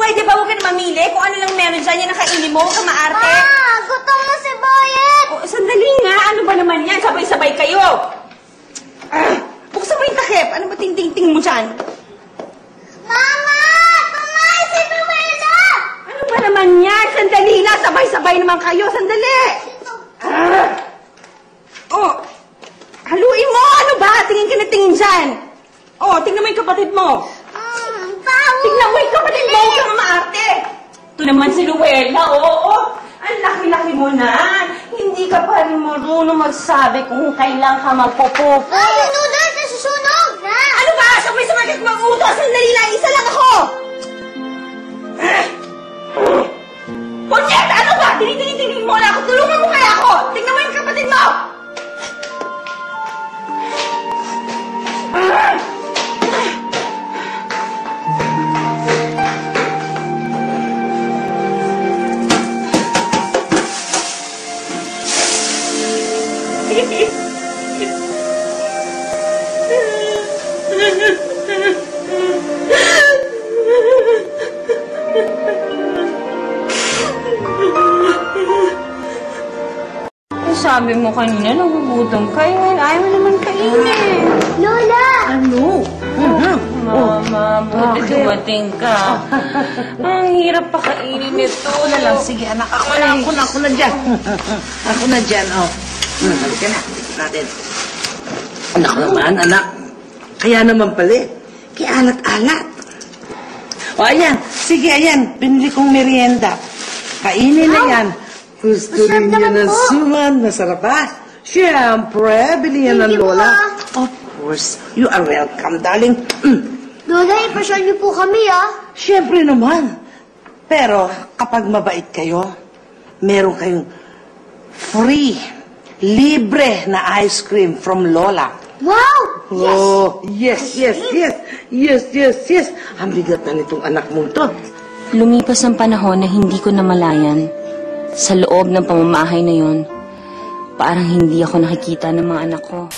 pwede ba huwag ka na mamili? Kung ano lang meron dyan, yan ang kainin mo, huwag ka maarte. Gutom na si Boyet! Oh, sandali nga, ano ba naman yan? Sabay-sabay kayo. Buksan mo yung takip. Ano ba ting-ting-ting mo dyan? Mama! Tumay si Luella! Ano ba naman yan? Sandali lang, sabay-sabay naman kayo. Sandali. Oh, haluin mo! Ano ba? Tingin ka na tingin dyan. Oh, tingnan mo yung kapatid mo. Bawo! Tingnan mo yung kapatid mo, huwag kang maarte. Ito naman si Luella, oo. Ang laki-laki mo na. Hindi ka pa rin marunong magsabi kung kailan ka magpupupo. Ay, yung noodles na susunog! Ano ba? Sabay-sabay ka mag-utos. Sandali lang, isa lang ako. Punyet! Ano ba? Tinitingin mo na ako. Tulungan mo kaya ako. Tingnan mo yung kapatid mo. Sabi mo kanina, nagugutom ka. Ngayon, ayaw mo naman kainin. Lola! Ano? Mama, buti dumating ka. Ang hirap pa kainin nito. Ako na lang. Sige, anak. Ako na dyan. Ako na dyan, oh. Halika na. Natin. Anak naman, anak. Kaya naman pala. Kaya alat-alat. O, ayan. Sige, ayan. Binili kong merienda. Kainin na yan. Gusto rin niya ng suman. Masarap ba? Siyempre, bili yan ng Lola. Of course. You are welcome, darling. Lola, ipasyal niyo po kami, Siyempre naman. Pero kapag mabait kayo, meron kayong free, libre na ice cream from Lola. Wow! Oh, yes. Ang bigat na nitong anak mong to. Lumipas ang panahon na hindi ko namalayan. Sa loob ng pamamahay na yon, parang hindi ako nakikita ng mga anak ko.